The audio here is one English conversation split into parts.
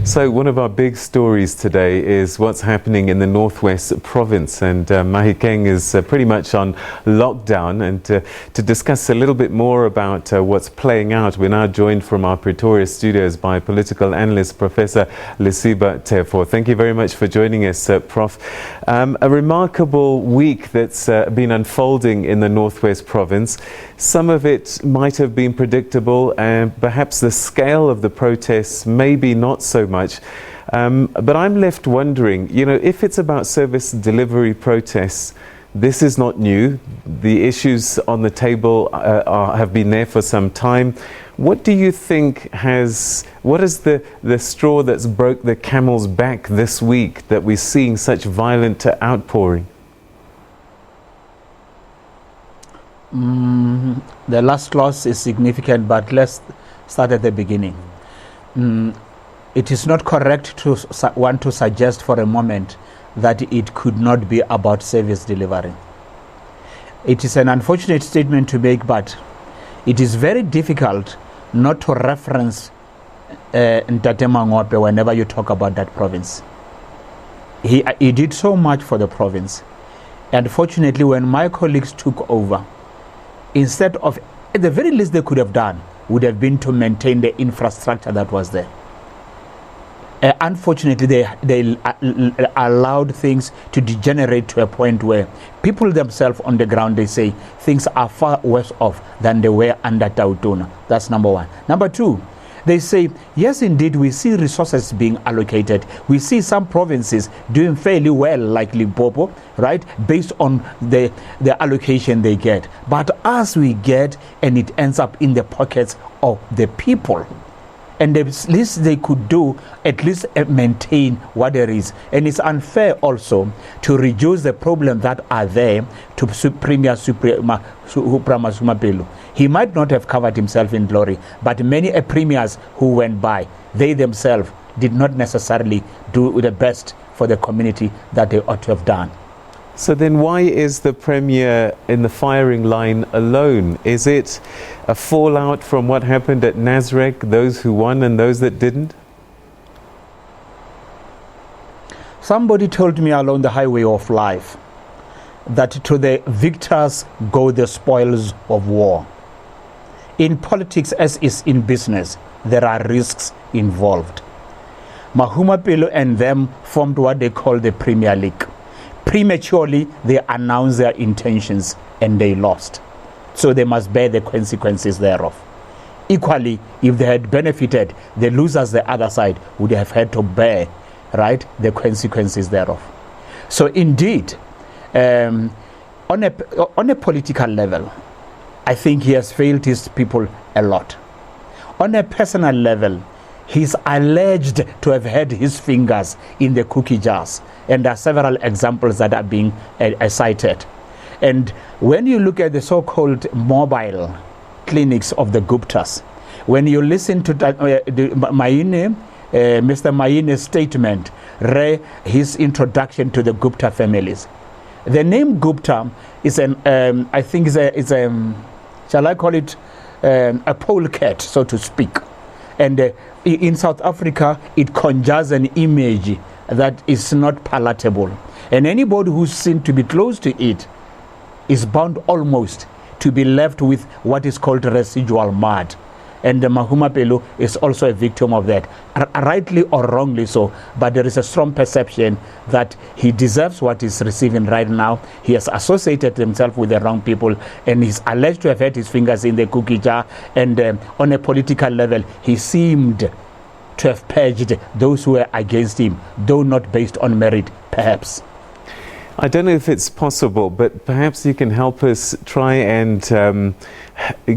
So one of our big stories today is what's happening in the Northwest Province, and Mahikeng is pretty much on lockdown. And to discuss a little bit more about what's playing out, we're now joined from our Pretoria studios by political analyst Professor Lesiba Teffo. Thank you very much for joining us, Prof. A remarkable week that's been unfolding in the Northwest Province. Some of it might have been predictable, and perhaps the scale of the protests maybe not so much. But I'm left wondering, if it's about service delivery protests, this is not new. The issues on the table have been there for some time. What do you think what is the straw that's broke the camel's back this week that we're seeing such violent outpouring? The last clause is significant, but let's start at the beginning. It is not correct to want to suggest for a moment that it could not be about service delivery. It is an unfortunate statement to make, but it is very difficult not to reference Ntate Mahumapelo whenever you talk about that province. He did so much for the province. And fortunately, when my colleagues took over, instead of, at the very least they could have done, would have been to maintain the infrastructure that was there. Unfortunately, they allowed things to degenerate to a point where people themselves on the ground, they say things are far worse off than they were under Tautona. That's number one. Number two, they say, yes, indeed, we see resources being allocated. We see some provinces doing fairly well, like Limpopo, right, based on the allocation they get. But as we get, and it ends up in the pockets of the people, and the least they could do, at least maintain what there is. And it's unfair also to reduce the problems that are there to Premier Mahumapelo. He might not have covered himself in glory, but many premiers who went by, they themselves did not necessarily do the best for the community that they ought to have done. So then why is the Premier in the firing line alone? Is it a fallout from what happened at Nasrec, those who won and those that didn't? Somebody told me along the highway of life that to the victors go the spoils of war. In politics, as is in business, there are risks involved. Mahumapelo and them formed what they call the Premier League. Prematurely, they announced their intentions and they lost. So they must bear the consequences thereof. Equally, if they had benefited, the losers, the other side, would have had to bear, right, the consequences thereof. So indeed, on a political level, I think he has failed his people a lot. On a personal level, he's alleged to have had his fingers in the cookie jars. And there are several examples that are being cited. And when you look at the so-called mobile clinics of the Guptas, when you listen to Mr. Mayine's statement, his introduction to the Gupta families, the name Gupta is I think shall I call it a polecat, so to speak. And in South Africa, it conjures an image that is not palatable. And anybody who's seen to be close to it is bound almost to be left with what is called residual mud. And the Mahumapelo is also a victim of that, rightly or wrongly so. But there is a strong perception that he deserves what he's receiving right now. He has associated himself with the wrong people, and he's alleged to have had his fingers in the cookie jar. And on a political level, he seemed to have purged those who were against him, though not based on merit, perhaps. I don't know if it's possible, but perhaps you can help us try and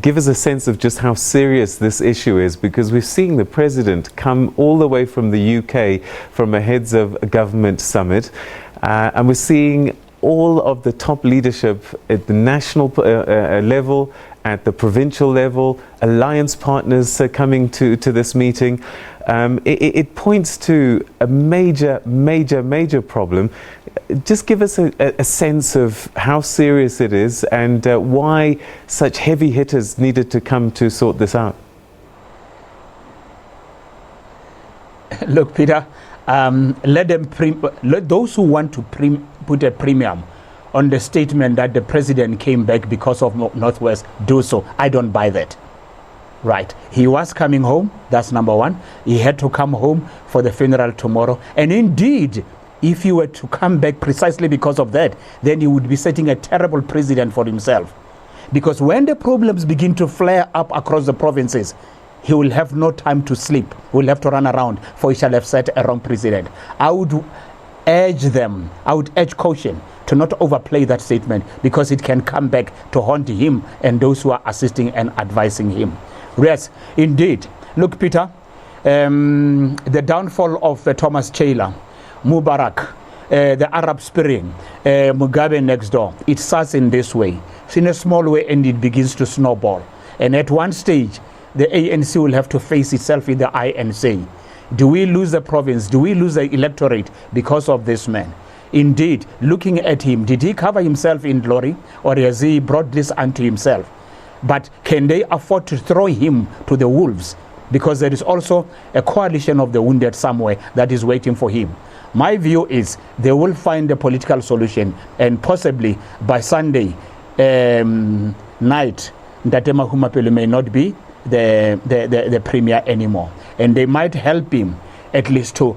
give us a sense of just how serious this issue is, because we've seen the President come all the way from the UK from a heads of government summit, and we're seeing all of the top leadership at the national level, at the provincial level, alliance partners coming to this meeting. It points to a major problem. Just give us a sense of how serious it is and why such heavy hitters needed to come to sort this out. Look, Peter, let those who want to put a premium on the statement that the president came back because of Northwest do so. I don't buy that. Right. He was coming home. That's number one. He had to come home for the funeral tomorrow. And indeed, if he were to come back precisely because of that, then he would be setting a terrible precedent for himself. Because when the problems begin to flare up across the provinces, he will have no time to sleep. He will have to run around, for he shall have set a wrong precedent. I would urge caution to not overplay that statement, because it can come back to haunt him and those who are assisting and advising him. Yes, indeed. Look, Peter, the downfall of Thomas Taylor, Mubarak, the Arab Spring, Mugabe next door, it starts in this way. It's in a small way, and it begins to snowball. And at one stage, the ANC will have to face itself in the eye and say, do we lose the province? Do we lose the electorate because of this man? Indeed, looking at him, did he cover himself in glory, or has he brought this unto himself? But can they afford to throw him to the wolves? Because there is also a coalition of the wounded somewhere that is waiting for him. My view is they will find a political solution, and possibly by Sunday night, Ndate Mahumapelo may not be the premier anymore. And they might help him at least to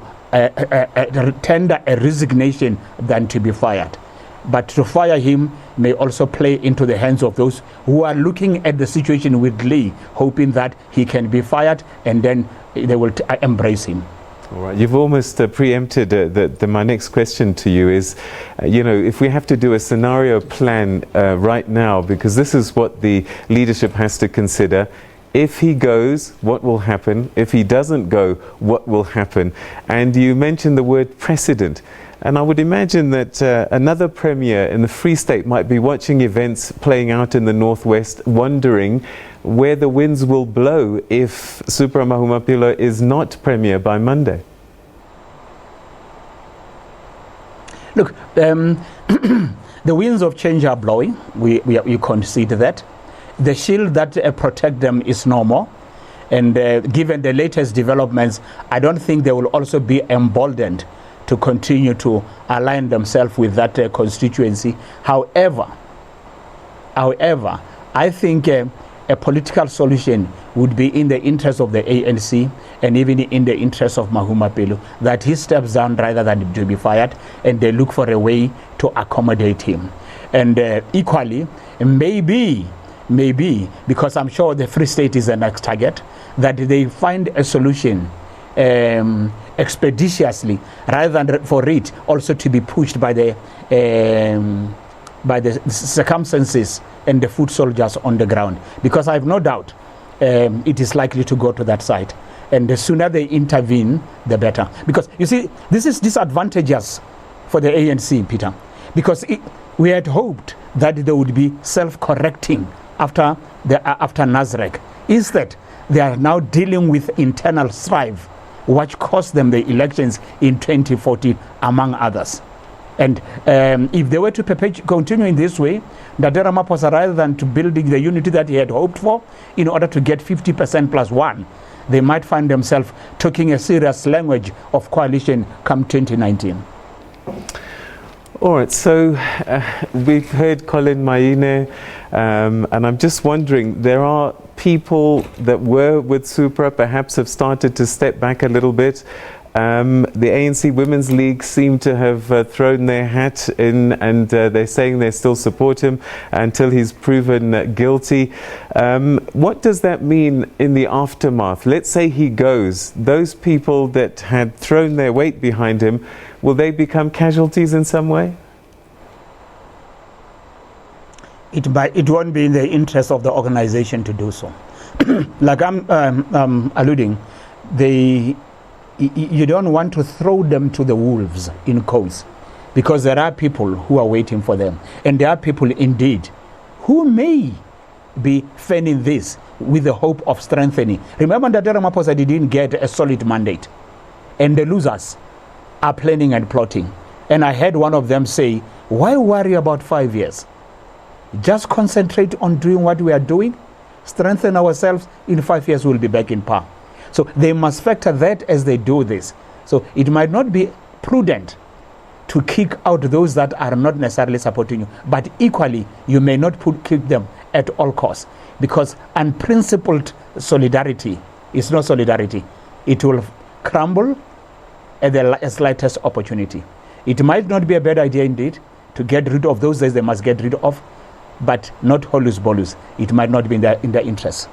tender a resignation than to be fired. But to fire him may also play into the hands of those who are looking at the situation with glee, hoping that he can be fired, and then they will embrace him. All right, you've almost preempted my next question to you is, if we have to do a scenario plan right now, because this is what the leadership has to consider. If he goes, what will happen? If he doesn't go, what will happen? And you mentioned the word precedent. And I would imagine that another premier in the Free State might be watching events playing out in the Northwest, wondering where the winds will blow if Super Mahumapelo is not premier by Monday. Look, the winds of change are blowing. You concede that. The shield that protect them is no more. And given the latest developments, I don't think they will also be emboldened to continue to align themselves with that constituency. However, I think a political solution would be in the interest of the ANC and even in the interest of Mahumapelo, that he steps down rather than to be fired, and they look for a way to accommodate him. And equally, maybe, because I'm sure the Free State is the next target, that they find a solution expeditiously, rather than for it also to be pushed by the circumstances and the foot soldiers on the ground. Because I have no doubt it is likely to go to that side. And the sooner they intervene, the better. Because, you see, this is disadvantageous for the ANC, Peter. Because we had hoped that they would be self-correcting after Nasrec. Instead, they are now dealing with internal strife, which cost them the elections in 2014, among others. And if they were to continue in this way, Ndate Ramaphosa, rather than to building the unity that he had hoped for, in order to get 50% plus one, they might find themselves talking a serious language of coalition come 2019. All right, so we've heard Colin Maine, and I'm just wondering, there are people that were with Supra perhaps have started to step back a little bit. The ANC Women's League seem to have thrown their hat in, and they're saying they still support him until he's proven guilty. What does that mean in the aftermath? Let's say he goes. Those people that had thrown their weight behind him, will they become casualties in some way? It won't be in the interest of the organization to do so. Like I'm alluding, you don't want to throw them to the wolves in cause, because there are people who are waiting for them, and there are people indeed who may be fanning this with the hope of strengthening. Remember that Ramaphosa didn't get a solid mandate, and the losers are planning and plotting. And I heard one of them say, why worry about 5 years? Just concentrate on doing what we are doing, strengthen ourselves. In 5 years we'll be back in power. So they must factor that as they do this. So it might not be prudent to kick out those that are not necessarily supporting you, but equally you may not kick them at all costs, because unprincipled solidarity is not solidarity. It will crumble at the slightest opportunity. It might not be a bad idea indeed to get rid of those that they must get rid of, but not holus bolus. It might not be in their interest.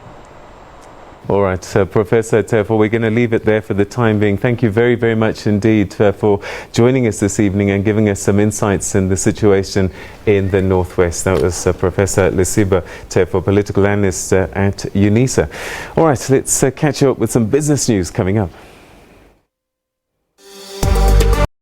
All right, Professor Teffo, we're going to leave it there for the time being. Thank you very, very much indeed for joining us this evening and giving us some insights in the situation in the Northwest. That was Professor Lesiba Teffo, political analyst at UNISA. All right, let's catch up with some business news coming up.